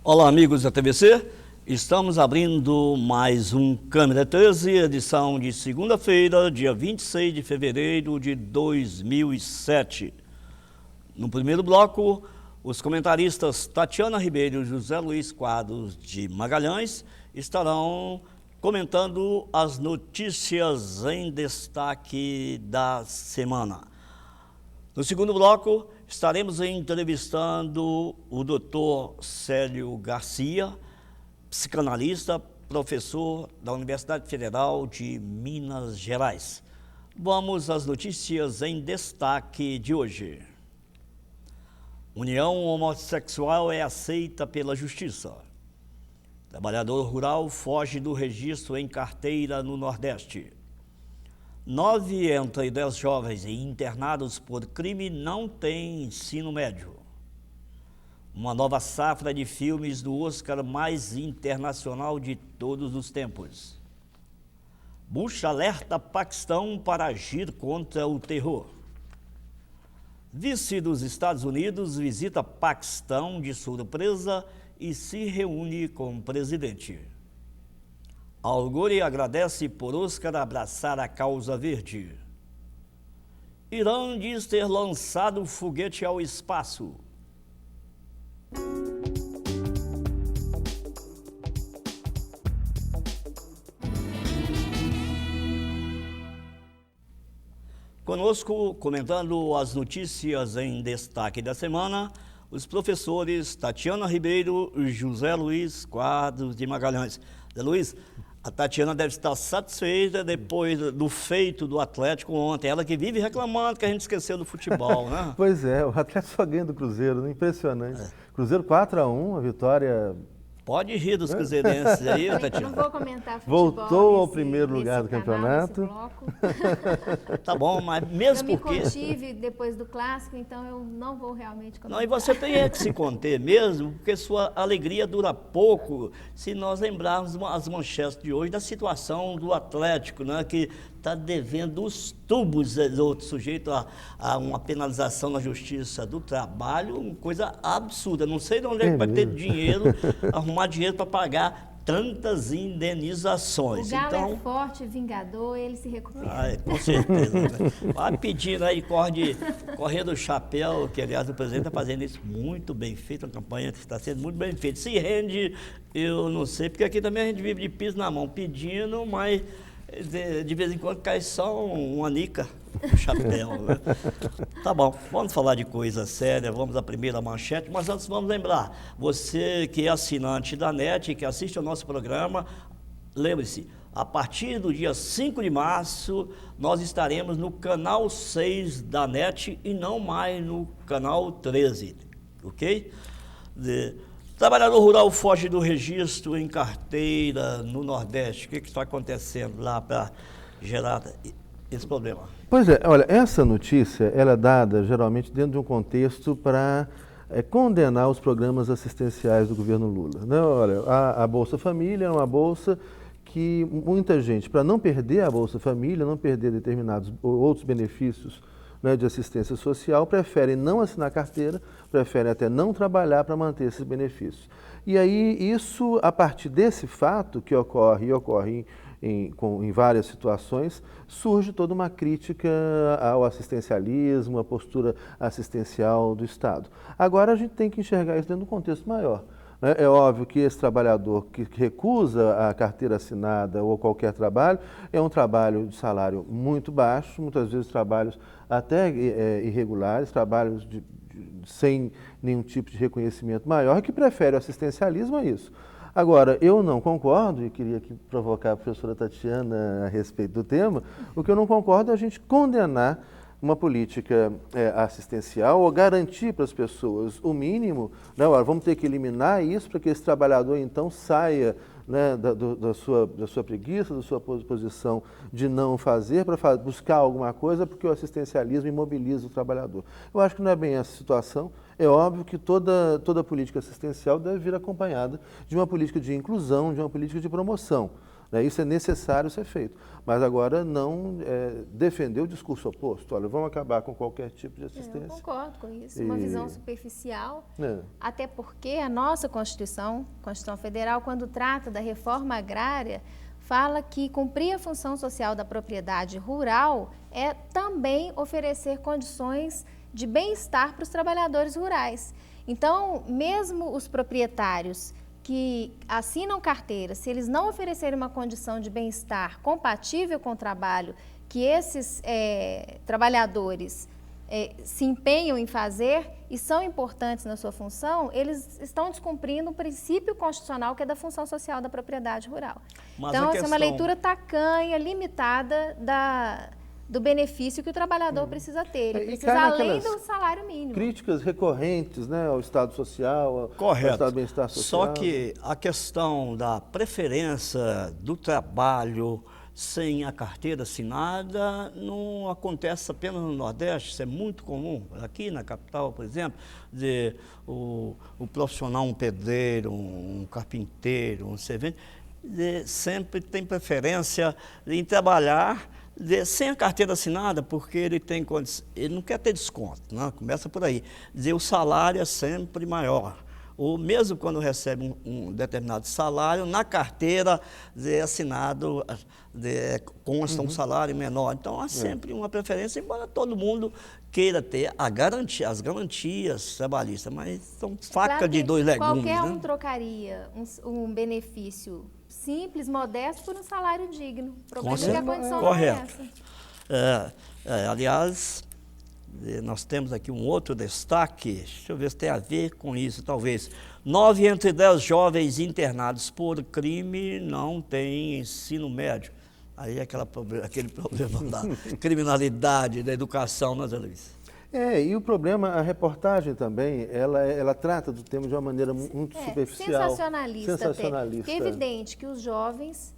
Olá, amigos da TVC. Estamos abrindo mais um Câmera 13, edição de segunda-feira, dia 26 de fevereiro de 2007. No primeiro bloco, os comentaristas Tatiana Ribeiro e José Luiz Quadros de Magalhães estarão comentando as notícias em destaque da semana. No segundo bloco, estaremos entrevistando o Dr. Célio Garcia, psicanalista, professor da Universidade Federal de Minas Gerais. Vamos às notícias em destaque de hoje. União homossexual é aceita pela Justiça. Trabalhador rural foge do registro em carteira no Nordeste. 9 entre 10 jovens internados por crime não têm ensino médio. Uma nova safra de filmes do Oscar mais internacional de todos os tempos. Bush alerta Paquistão para agir contra o terror. Vice dos Estados Unidos visita Paquistão de surpresa e se reúne com o presidente. Al Gore agradece por Oscar abraçar a causa verde. Irã diz ter lançado foguete ao espaço. Conosco, comentando as notícias em destaque da semana, os professores Tatiana Ribeiro e José Luiz Quadros de Magalhães. José Luiz, a Tatiana deve estar satisfeita depois do feito do Atlético ontem. Ela que vive reclamando que a gente esqueceu do futebol, né? Pois é, o Atlético só ganha do Cruzeiro, impressionante. Cruzeiro 4-1, a vitória... Pode rir dos cruzeirenses aí, Tatiana. Eu não vou comentar futebol. Voltou ao primeiro lugar do campeonato. Tá bom, mas mesmo eu porque... Eu me contive depois do clássico, então eu não vou realmente comentar. Não, e você tem que se conter mesmo, porque sua alegria dura pouco, se nós lembrarmos as manchetes de hoje da situação do Atlético, né, que está devendo os tubos do outro sujeito a uma penalização na Justiça do Trabalho, uma coisa absurda. Não sei de onde é que vai ter dinheiro, arrumar dinheiro para pagar tantas indenizações. O Galo então, é forte, vingador, ele se recupera. Com certeza. Né? Vai pedindo aí, correndo o chapéu, que aliás o presidente está fazendo isso muito bem feito, a campanha está sendo muito bem feita. Se rende, eu não sei, porque aqui também a gente vive de piso na mão, pedindo, mas de vez em quando cai só uma nica no chapéu. Né? Tá bom, vamos falar de coisa séria, vamos à primeira manchete, mas antes vamos lembrar, você que é assinante da NET, que assiste ao nosso programa, lembre-se, a partir do dia 5 de março, nós estaremos no canal 6 da NET e não mais no canal 13, ok? Trabalhador rural foge do registro em carteira no Nordeste. O que está acontecendo lá para gerar esse problema? Pois é, olha, essa notícia ela é dada geralmente dentro de um contexto para condenar os programas assistenciais do governo Lula. Né? Olha, a Bolsa Família é uma bolsa que muita gente, para não perder a Bolsa Família, não perder determinados outros benefícios, né, de assistência social, preferem não assinar carteira, preferem até não trabalhar para manter esses benefícios. E aí isso, a partir desse fato que ocorre e ocorre em várias situações, surge toda uma crítica ao assistencialismo, à postura assistencial do Estado. Agora a gente tem que enxergar isso dentro de um contexto maior. É óbvio que esse trabalhador que recusa a carteira assinada ou qualquer trabalho, é um trabalho de salário muito baixo, muitas vezes trabalhos até irregulares, trabalhos sem nenhum tipo de reconhecimento maior, e que prefere o assistencialismo a isso. Agora, eu não concordo, e queria aqui provocar a professora Tatiana a respeito do tema, o que eu não concordo é a gente condenar uma política assistencial ou garantir para as pessoas o mínimo, né, olha, vamos ter que eliminar isso para que esse trabalhador então saia, né, da sua preguiça, da sua posição de não fazer para buscar alguma coisa, porque o assistencialismo imobiliza o trabalhador. Eu acho que não é bem essa situação. É óbvio que toda política assistencial deve vir acompanhada de uma política de inclusão, de uma política de promoção. né? Isso é necessário ser feito. Mas agora não defender o discurso oposto. Olha, vamos acabar com qualquer tipo de assistência. Eu concordo com isso. Uma visão superficial. É. Até porque a nossa Constituição Federal, quando trata da reforma agrária, fala que cumprir a função social da propriedade rural é também oferecer condições de bem-estar para os trabalhadores rurais. Então, mesmo os proprietários que assinam carteira, se eles não oferecerem uma condição de bem-estar compatível com o trabalho que esses trabalhadores se empenham em fazer e são importantes na sua função, eles estão descumprindo um princípio constitucional que é da função social da propriedade rural. Mas então, a é uma leitura tacanha, limitada do benefício que o trabalhador precisa ter. Ele precisa além do salário mínimo. Críticas recorrentes, né, ao Estado Social, ao Estado do Bem-Estar Social. Só que a questão da preferência do trabalho sem a carteira assinada não acontece apenas no Nordeste, isso é muito comum. Aqui na capital, por exemplo, o profissional, um pedreiro, um carpinteiro, um servente, sempre tem preferência em trabalhar sem a carteira assinada, porque ele não quer ter desconto, né? Começa por aí. O salário é sempre maior. Ou mesmo quando recebe um determinado salário, na carteira assinado consta um salário menor. Então, há sempre uma preferência, embora todo mundo queira ter as garantias trabalhistas, mas são faca de dois legumes. Qualquer um né? trocaria um benefício simples, modesto, por um salário digno. O problema é que a certeza. condição Correto. não é essa. Aliás, nós temos aqui um outro destaque, deixa eu ver se tem a ver com isso, talvez. 9 entre 10 jovens internados por crime não têm ensino médio. Aí é aquele problema da criminalidade, da educação, né, Zé Luiz? E o problema, a reportagem também, ela trata do tema de uma maneira muito superficial. Sensacionalista. É evidente que os jovens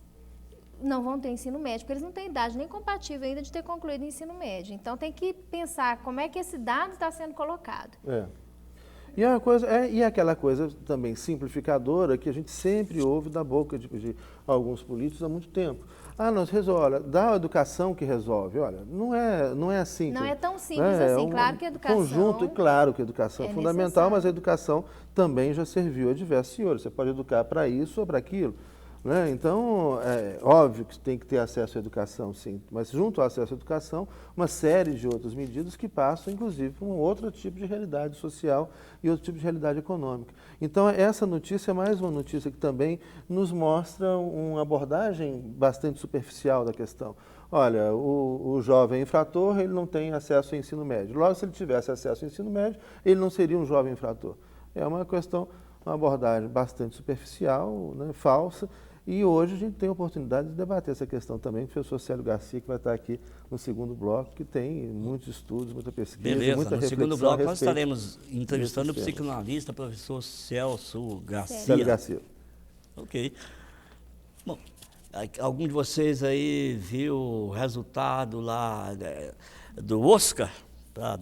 não vão ter ensino médio, porque eles não têm idade nem compatível ainda de ter concluído o ensino médio. Então, tem que pensar como é que esse dado está sendo colocado. E aquela coisa também simplificadora que a gente sempre ouve da boca de alguns políticos há muito tempo. Nós resolve, dá a educação que resolve. Olha, não é assim. Não é tão simples assim. Claro que a educação... Conjunto, claro que a educação é fundamental, necessário. mas a educação também já serviu a diversos senhores. Você pode educar para isso ou para aquilo. Né? Então, é óbvio que tem que ter acesso à educação, sim, mas junto ao acesso à educação, uma série de outras medidas que passam, inclusive, por um outro tipo de realidade social e outro tipo de realidade econômica. Então, essa notícia é mais uma notícia que também nos mostra uma abordagem bastante superficial da questão. Olha, o jovem infrator, ele não tem acesso ao ensino médio. Logo, se ele tivesse acesso ao ensino médio, ele não seria um jovem infrator. É uma questão, uma abordagem bastante superficial, né, falsa. E hoje a gente tem a oportunidade de debater essa questão também com o professor Célio Garcia, que vai estar aqui no segundo bloco, que tem muitos estudos, muita pesquisa, Beleza, muita reflexão. No segundo bloco nós estaremos entrevistando o psicanalista, professor Celso Garcia. Célio Garcia. Ok. Bom, algum de vocês aí viu o resultado lá do Oscar? Para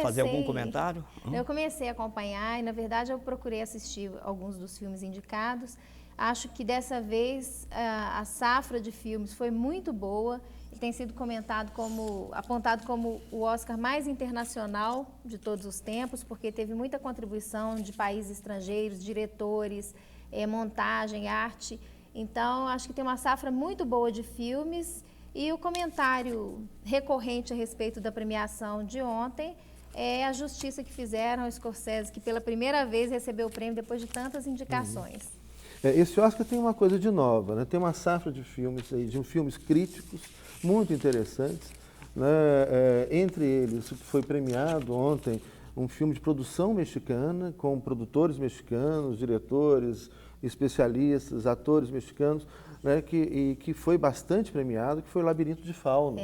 fazer algum comentário? Eu comecei a acompanhar e, na verdade, eu procurei assistir alguns dos filmes indicados. Acho que dessa vez a safra de filmes foi muito boa e tem sido apontado como o Oscar mais internacional de todos os tempos, porque teve muita contribuição de países estrangeiros, diretores, montagem, arte. Então, acho que tem uma safra muito boa de filmes. E o comentário recorrente a respeito da premiação de ontem é a justiça que fizeram ao Scorsese, que pela primeira vez recebeu o prêmio depois de tantas indicações. Esse Oscar tem uma coisa de nova, né? Tem uma safra de filmes, de filmes críticos muito interessantes. Né? Entre eles, foi premiado ontem um filme de produção mexicana, com produtores mexicanos, diretores, especialistas, atores mexicanos, né, que foi bastante premiado, que foi o Labirinto de Fauno.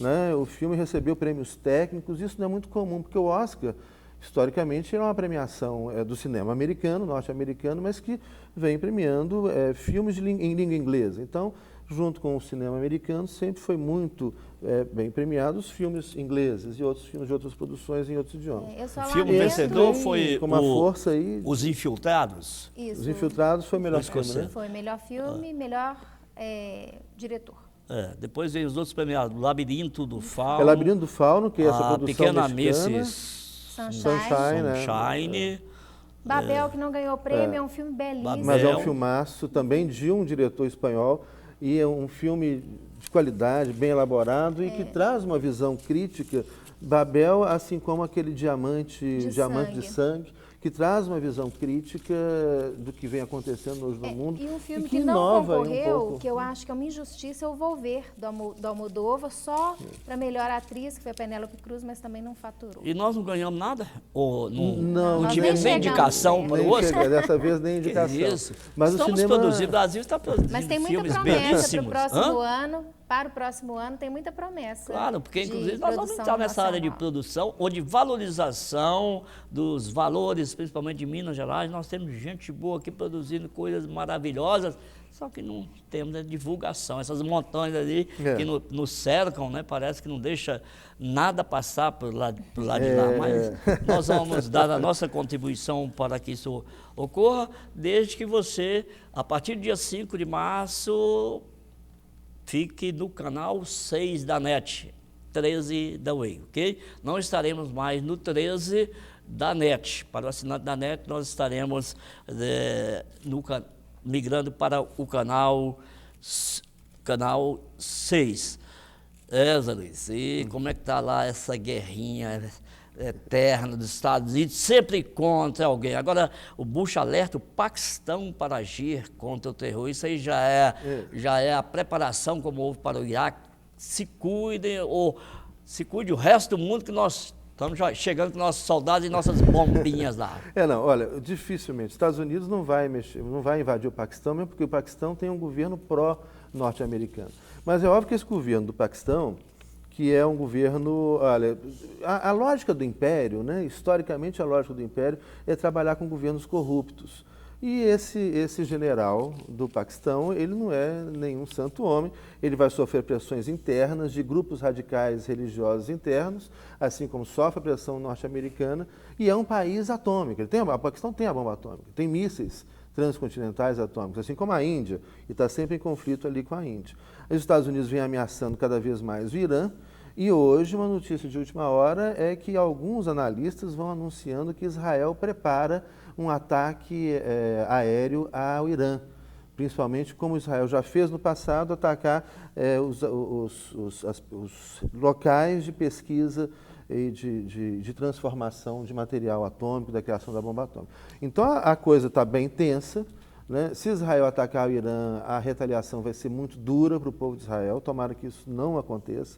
Né? O filme recebeu prêmios técnicos, isso não é muito comum, porque o Oscar, historicamente, é uma premiação do cinema americano, norte-americano, mas que vem premiando filmes em língua inglesa. Então, junto com o cinema americano, sempre foi muito bem premiado os filmes ingleses e outros filmes de outras produções em outros idiomas. O filme vencedor foi com uma força aí, Os Infiltrados. Isso. Os Infiltrados foi o melhor filme, né? Foi melhor filme, melhor diretor. Depois veio os outros premiados, Labirinto do Fauno. É Labirinto do Fauno, que é essa a produção Pequena mexicana. Mrs. Sunshine. né? Sunshine. Babel, que não ganhou prêmio, é um filme belíssimo. Mas é um filmaço também de um diretor espanhol e é um filme de qualidade, bem elaborado e que traz uma visão crítica. Babel, assim como aquele Diamante de Sangue, que traz uma visão crítica do que vem acontecendo hoje no mundo. E um filme e que não inova concorreu, um pouco. que eu acho que é uma injustiça, eu vou ver, do Almodóvar, só para melhor atriz, que foi a Penélope Cruz, mas também não faturou. E nós não ganhamos nada? Ou Não, não nós tivemos nem nem chegamos indicação nele. para o Nem Oscar? chega, dessa vez nem indicação. Que isso? Mas o Estamos cinema... produzindo, o Brasil está produzindo Mas tem muita filmes promessa belíssimos. para o próximo Hã? ano. Para o próximo ano tem muita promessa. Claro, porque de inclusive nós vamos produção entrar nessa área de nacional. produção ou de valorização dos valores, principalmente de Minas Gerais. Nós temos gente boa aqui produzindo coisas maravilhosas, só que não temos a divulgação. Essas montanhas ali que nos cercam, né? Parece que não deixa nada passar por lá de lá, mas nós vamos dar a nossa contribuição para que isso ocorra, desde que você, a partir do dia 5 de março, fique no canal 6 da NET, 13 da Way, ok? Não estaremos mais no 13 da NET. Para o assinante da NET, nós estaremos migrando para o canal 6. Zé Luiz, e como é que está lá essa guerrinha eterna dos Estados Unidos, sempre contra alguém? Agora, o Bush alerta o Paquistão para agir contra o terror. Isso aí já é a preparação, como houve para o Iraque. Se cuidem, ou se cuide o resto do mundo, que nós estamos já chegando com nossos soldados e nossas bombinhas lá. Não, olha, dificilmente. Estados Unidos não vai invadir o Paquistão, mesmo porque o Paquistão tem um governo pró-norte-americano. Mas é óbvio que esse governo do Paquistão, que é um governo... Olha, a lógica do império, né, historicamente a lógica do império é trabalhar com governos corruptos. E esse general do Paquistão, ele não é nenhum santo homem, ele vai sofrer pressões internas de grupos radicais religiosos internos, assim como sofre a pressão norte-americana, e é um país atômico. O Paquistão tem a bomba atômica, tem mísseis transcontinentais atômicos, assim como a Índia, e está sempre em conflito ali com a Índia. Os Estados Unidos vêm ameaçando cada vez mais o Irã, e hoje uma notícia de última hora é que alguns analistas vão anunciando que Israel prepara um ataque aéreo ao Irã, principalmente como Israel já fez no passado, atacar os locais de pesquisa e de transformação de material atômico, da criação da bomba atômica. Então a coisa está bem tensa, né? Se Israel atacar o Irã, a retaliação vai ser muito dura para o povo de Israel, tomara que isso não aconteça,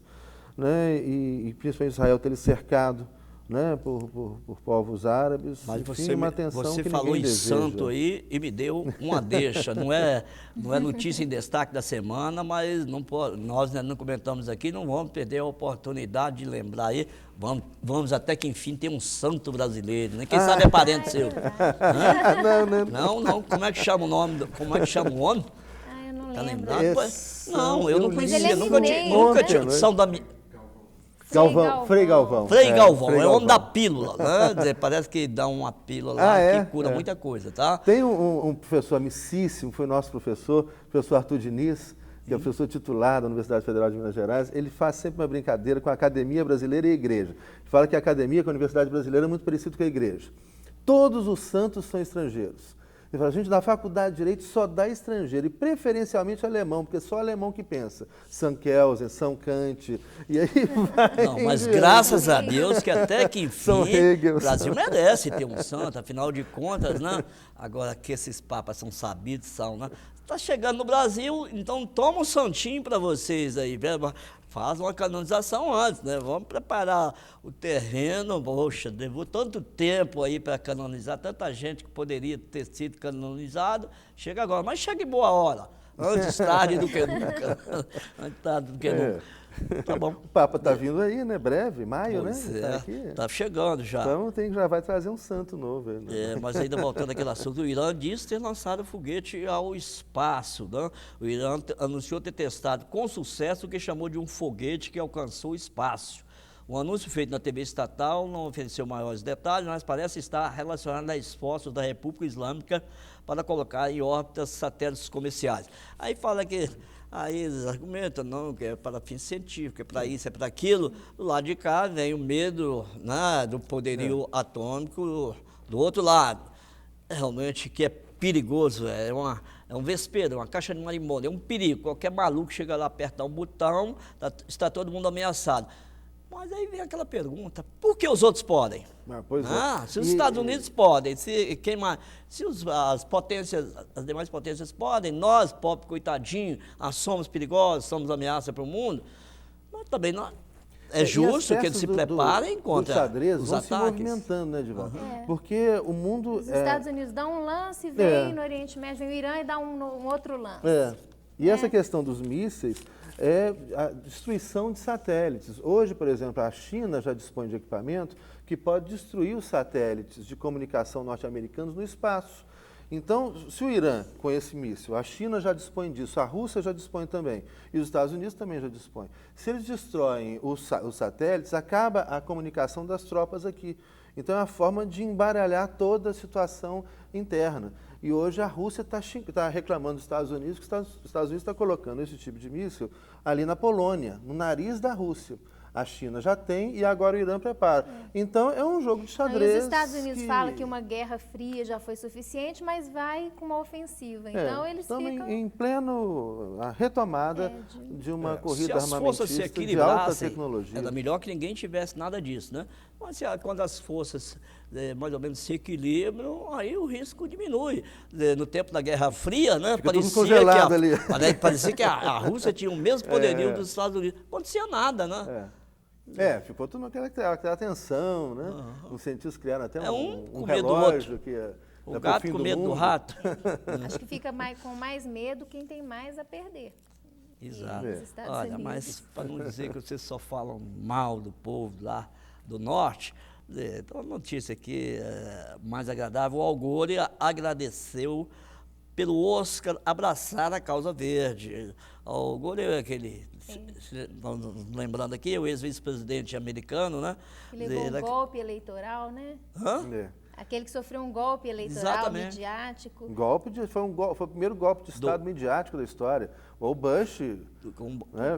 né? E principalmente Israel ter ele cercado, né, por povos árabes. Mas enfim, uma tensão você que falou ninguém em deseja. santo aí e me deu uma deixa. Não é notícia em destaque da semana, mas nós não comentamos aqui, não vamos perder a oportunidade de lembrar aí. Vamos até que enfim ter um santo brasileiro, né? Quem sabe é parente seu. Não, como é que chama o nome? Como é que chama o homem? Eu não Tá lembro. lembrado? Não, eu não Mas conhecia, ele é nunca mineiro. tinha São da Frei Galvão. Frei Galvão, Frei é o homem da Galvão. pílula, né? Quer dizer, parece que dá uma pílula lá que cura muita coisa, tá? Tem um professor amicíssimo, foi nosso professor Arthur Diniz, que é o professor titular da Universidade Federal de Minas Gerais. Ele faz sempre uma brincadeira com a academia brasileira e a igreja. Ele fala que a academia com a Universidade Brasileira é muito parecido com a igreja. Todos os santos são estrangeiros. Ele fala, a gente, na faculdade de Direito só dá estrangeiro, e preferencialmente alemão, porque é só alemão que pensa. São Kelsen, São Kant, e aí vai... Não, mas graças a Deus que até que enfim, São Hegel. o Brasil merece ter um santo, afinal de contas, né? Agora que esses papas são sabidos, né? Está chegando no Brasil, então toma um santinho para vocês aí, faz uma canonização antes, né? Vamos preparar o terreno. Poxa, levou tanto tempo aí para canonizar, tanta gente que poderia ter sido canonizado, chega agora, mas chega em boa hora, antes tarde do que nunca. Antes tarde do que nunca. Tá bom. O Papa está vindo aí, né? Breve, maio, Pois né? Tá aqui. Tá chegando já. Então já vai trazer um santo novo. Né? Mas ainda voltando àquele assunto, o Irã disse ter lançado foguete ao espaço. Né? O Irã anunciou ter testado com sucesso o que chamou de um foguete que alcançou o espaço. O anúncio feito na TV estatal não ofereceu maiores detalhes, mas parece estar relacionado a esforços da República Islâmica para colocar em órbitas satélites comerciais. Aí fala que, aí eles argumentam, não, que é para fins científicos, é para isso, é para aquilo. Do lado de cá vem o medo, né, do poderio atômico do outro lado. Realmente que é perigoso, é um vespeiro, uma caixa de marimbondo, é um perigo. Qualquer maluco chega lá, aperta um botão, está todo mundo ameaçado. Mas aí vem aquela pergunta, por que os outros podem? Se os Estados Unidos podem, se as potências, as demais potências podem, nós, pobre coitadinho, somos perigosos, somos ameaça para o mundo, mas também nós, é justo que eles se preparem contra os xadrez os vão ataques. se movimentando, né, Edivaldo? Porque o mundo... Os Estados Unidos dão um lance, vem no Oriente Médio, vem o Irã e dá um outro lance. E essa questão dos mísseis é a destruição de satélites. Hoje, por exemplo, a China já dispõe de equipamento que pode destruir os satélites de comunicação norte-americanos no espaço. Então, se o Irã, com esse míssil, a China já dispõe disso, a Rússia já dispõe também, e os Estados Unidos também já dispõem. Se eles destroem os satélites, acaba a comunicação das tropas aqui. Então, é uma forma de embaralhar toda a situação interna. E hoje a Rússia está reclamando dos Estados Unidos, que os Estados Unidos está colocando esse tipo de míssil ali na Polônia, no nariz da Rússia. A China já tem e agora o Irã prepara. Então, é um jogo de xadrez. E os Estados Unidos falam que uma guerra fria já foi suficiente, mas vai com uma ofensiva. Então, eles ficam... em pleno a retomada de uma corrida se as forças se armamentista de alta equilibrassem, tecnologia. era melhor que ninguém tivesse nada disso, né? Mas quando as forças mais ou menos se equilibram, aí o risco diminui. No tempo da Guerra Fria, né? Fica tudo congelado ali. Parecia que a Rússia tinha o mesmo poderio dos Estados Unidos. Não acontecia nada, né? Ficou tudo aquela tensão, né? Os cientistas criaram até um com medo do relógio outro. que O gato com medo do rato. Acho que fica com mais medo quem tem mais a perder. Exato. Olha, Unidos. Mas para não dizer que vocês só falam mal do povo lá do norte, então a notícia aqui mais agradável, o Al Gore agradeceu pelo Oscar abraçar a causa verde. O Al Gore é aquele, lembrando aqui, o ex-vice-presidente americano, né? Que levou um golpe eleitoral, né? Aquele que sofreu um golpe eleitoral midiático. Foi o primeiro golpe de Estado midiático da história. O Bush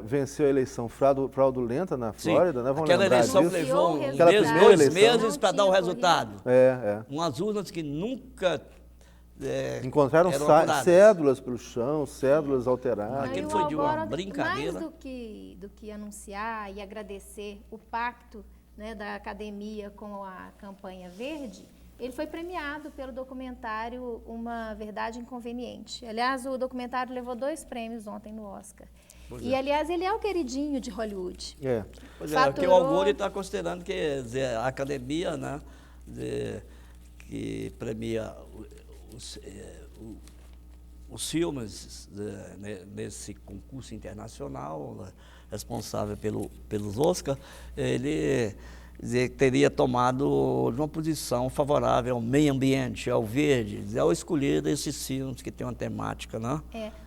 venceu a eleição fraudulenta na Flórida, né? Vamos lembrar disso. Aquela eleição levou 2 meses para dar o resultado. Umas urnas que nunca... encontraram cédulas pelo chão, cédulas alteradas. Aquilo foi de uma brincadeira. Mais do que anunciar e agradecer o pacto, né, da academia com a campanha verde, ele foi premiado pelo documentário Uma Verdade Inconveniente. Aliás, o documentário levou 2 prêmios ontem no Oscar. Aliás, ele é o queridinho de Hollywood. Porque o Al Gore está considerando que a academia, né, que premia os filmes nesse concurso internacional, responsável pelos Oscar, ele teria tomado uma posição favorável ao meio ambiente, ao verde, ao escolher esses filmes que têm uma temática, né?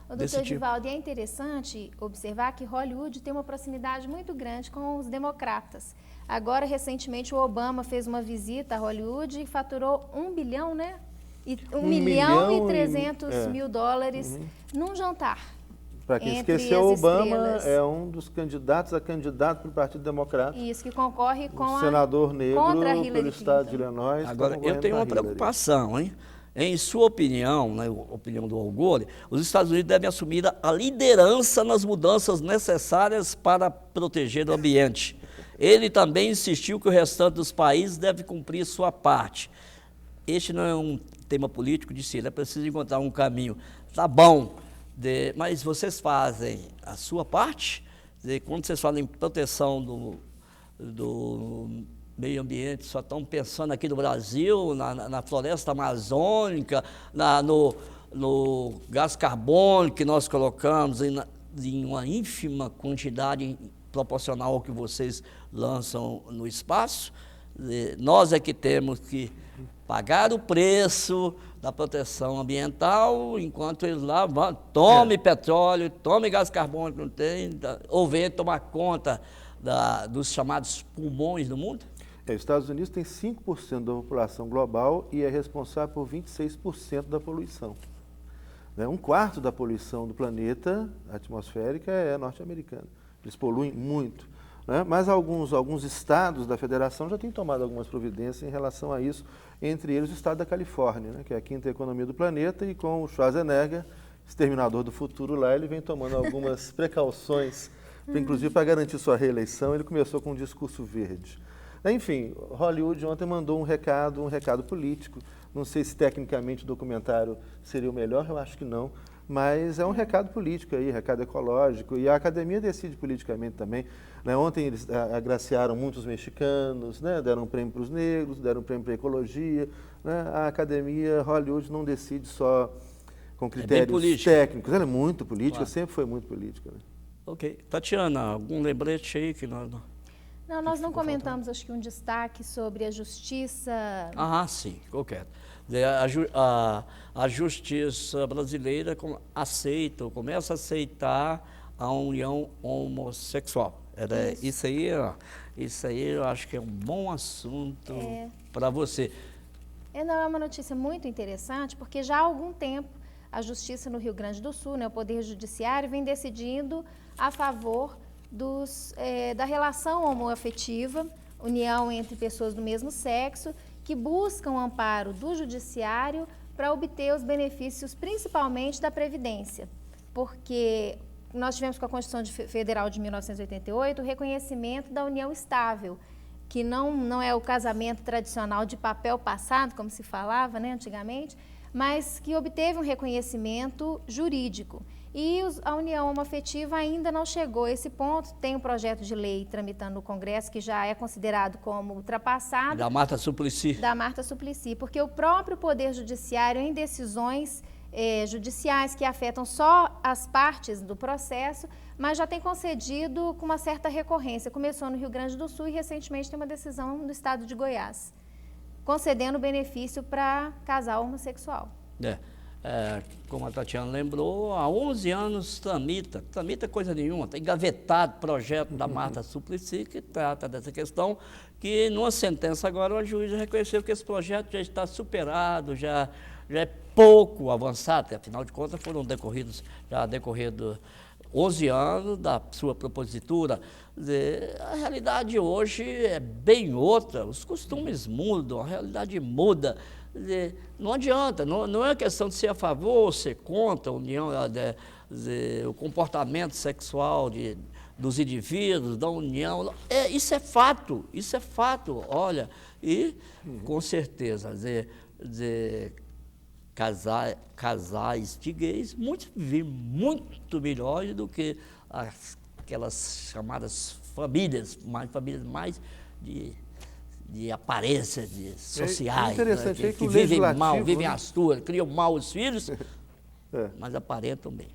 O doutor Edivaldo, é interessante observar que Hollywood tem uma proximidade muito grande com os democratas. Agora, recentemente, o Obama fez uma visita a Hollywood e faturou $1 bilhão, né? $1 milhão e 300 mil dólares num jantar. Para quem esqueceu, o Obama é um dos candidatos a candidato pelo Partido Democrata. Isso, que concorre com senador negro contra a Hillary pelo estado de Illinois. Agora, eu tenho uma preocupação, hein? Em sua opinião, né, a opinião do Al Gore, os Estados Unidos devem assumir a liderança nas mudanças necessárias para proteger o ambiente. Ele também insistiu que o restante dos países deve cumprir sua parte. Este não é um tema político, disse ele, é preciso encontrar um caminho. Tá bom, mas vocês fazem a sua parte? Quando vocês falam em proteção do meio ambiente, só estão pensando aqui no Brasil, na floresta amazônica, no gás carbônico que nós colocamos em uma ínfima quantidade proporcional ao que vocês lançam no espaço. Nós é que temos que pagar o preço da proteção ambiental, enquanto eles lá vão, tome petróleo, tome gás carbônico, não tem, ou vem tomar conta dos chamados pulmões do mundo? Os Estados Unidos tem 5% da população global e é responsável por 26% da poluição. Né? 1/4 da poluição do planeta atmosférica é norte-americana. Eles poluem muito. Né? Mas alguns estados da federação já têm tomado algumas providências em relação a isso, entre eles o estado da Califórnia, né? Que é a 5ª economia do planeta, e com o Schwarzenegger, exterminador do futuro lá, ele vem tomando algumas precauções, inclusive para garantir sua reeleição. Ele começou com um discurso verde. Enfim, Hollywood ontem mandou um recado político. Não sei se tecnicamente o documentário seria o melhor, eu acho que não, mas é um recado político aí, recado ecológico, e a academia decide politicamente também. Né? Ontem eles agraciaram muitos mexicanos, né? Deram um prêmio para os negros, deram um prêmio para a ecologia. Né? A academia Hollywood não decide só com critérios técnicos, ela é muito política, claro. Sempre foi muito política. Né? Ok. Tatiana, algum lembrete aí que nós não... Não, nós não comentamos, acho que um destaque sobre a justiça... Sim, qualquer. A justiça brasileira começa a aceitar a união homossexual. Isso aí eu acho que é um bom assunto para você. Não, é uma notícia muito interessante, porque já há algum tempo a justiça no Rio Grande do Sul, né, o Poder Judiciário, vem decidindo a favor da relação homoafetiva, união entre pessoas do mesmo sexo, que buscam amparo do judiciário para obter os benefícios, principalmente da Previdência. Porque nós tivemos com a Constituição Federal de 1988 o reconhecimento da união estável, que não é o casamento tradicional de papel passado, como se falava, né, antigamente, mas que obteve um reconhecimento jurídico. E a união homoafetiva ainda não chegou a esse ponto. Tem um projeto de lei tramitando no Congresso que já é considerado como ultrapassado. Da Marta Suplicy. Da Marta Suplicy, porque o próprio Poder Judiciário, em decisões judiciais que afetam só as partes do processo, mas já tem concedido com uma certa recorrência. Começou no Rio Grande do Sul e recentemente tem uma decisão no estado de Goiás, concedendo benefício para casal homossexual. Como a Tatiana lembrou, há 11 anos tramita coisa nenhuma, está engavetado o projeto da Marta Suplicy, que trata dessa questão, que numa sentença agora o juiz reconheceu que esse projeto já está superado, já é pouco avançado, afinal de contas já decorrido 11 anos da sua propositura. A realidade hoje é bem outra, os costumes mudam, a realidade muda. Não adianta, não é questão de ser a favor ou ser contra a união, o comportamento sexual dos indivíduos, da união. Isso é fato, olha, e com certeza, casais de gays vivem muito melhores do que aquelas chamadas famílias mais de aparência sociais, interessante, né, que vivem mal, vivem as tuas, criam mal os filhos, mas aparentam bem.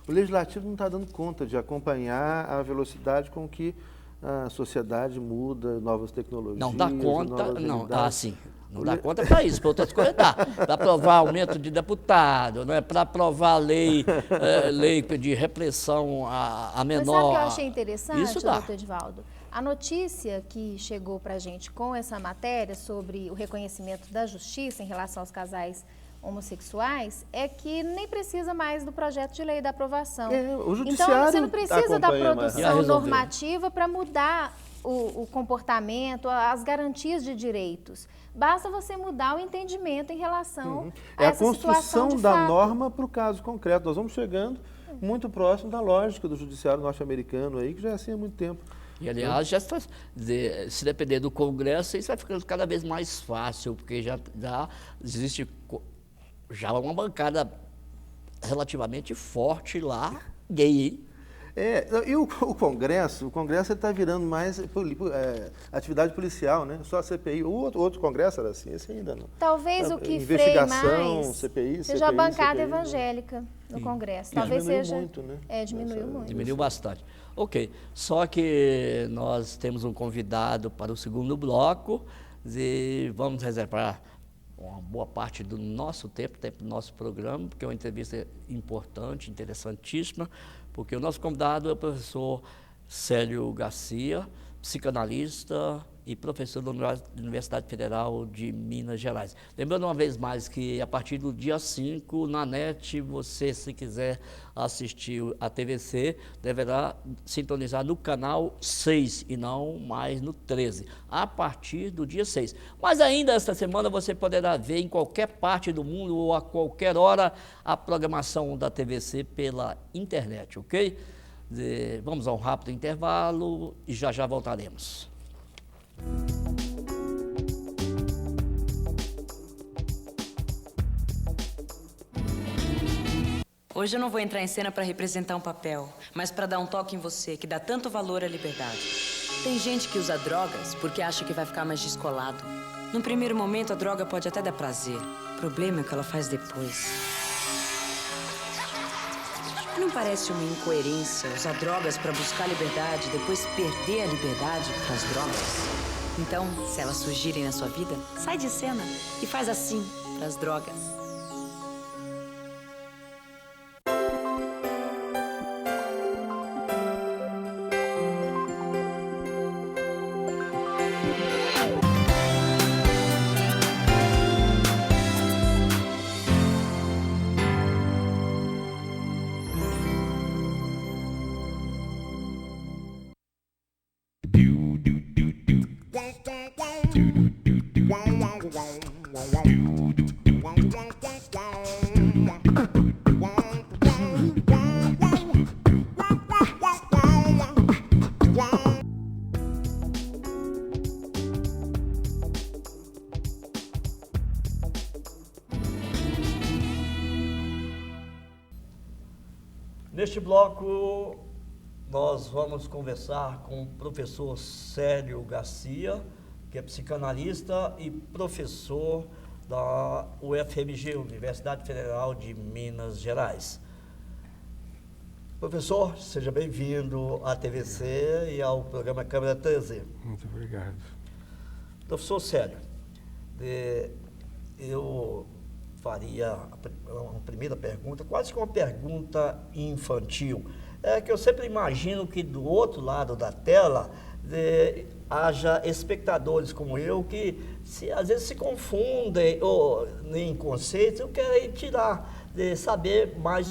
O Legislativo não está dando conta de acompanhar a velocidade com que a sociedade muda, novas tecnologias. Não dá conta, não dá conta para isso, para outras coisas dá. Para aprovar aumento de deputado, né, para aprovar lei de repressão a menor. Mas sabe o que eu achei interessante, isso dá. doutor Edivaldo? A notícia que chegou para a gente com essa matéria sobre o reconhecimento da justiça em relação aos casais homossexuais é que nem precisa mais do projeto de lei da aprovação. O judiciário então, você não precisa da produção mais normativa para mudar o comportamento, as garantias de direitos. Basta você mudar o entendimento em relação a essa situação de fato. É a construção da norma para o caso concreto. Nós vamos chegando muito próximo da lógica do judiciário norte-americano aí, que já é assim há muito tempo. E, aliás, já está, se depender do Congresso, isso vai ficando cada vez mais fácil, porque já existe uma bancada relativamente forte lá, gay. E o Congresso está virando mais atividade policial, né? Só a CPI. O outro Congresso era assim, esse ainda não. Talvez o que freie mais CPI, seja a bancada evangélica no Congresso. Talvez seja. Muito, né? Diminuiu muito. Diminuiu bastante. Ok, só que nós temos um convidado para o segundo bloco e vamos reservar uma boa parte do nosso tempo do nosso programa, porque é uma entrevista importante, interessantíssima, porque o nosso convidado é o professor Célio Garcia, psicanalista e professor da Universidade Federal de Minas Gerais. Lembrando uma vez mais que a partir do dia 5, na NET, você, se quiser assistir a TVC, deverá sintonizar no canal 6 e não mais no 13, a partir do dia 6. Mas ainda esta semana você poderá ver em qualquer parte do mundo ou a qualquer hora a programação da TVC pela internet, ok? Vamos a um rápido intervalo e já voltaremos. Hoje eu não vou entrar em cena para representar um papel, mas para dar um toque em você que dá tanto valor à liberdade. Tem gente que usa drogas porque acha que vai ficar mais descolado. Num primeiro momento, a droga pode até dar prazer. O problema é o que ela faz depois. Não parece uma incoerência usar drogas para buscar liberdade e depois perder a liberdade para as drogas? Então, se elas surgirem na sua vida, sai de cena e faz assim para as drogas. Neste bloco, nós vamos conversar com o professor Célio Garcia, que é psicanalista e professor da UFMG, Universidade Federal de Minas Gerais. Professor, seja bem-vindo à TVC e ao programa Câmara 13. Muito obrigado. Professor Célio, eu faria uma primeira pergunta, quase que uma pergunta infantil. É que eu sempre imagino que do outro lado da tela haja espectadores como eu que às vezes se confundem ou em conceitos, eu quero tirar, saber mais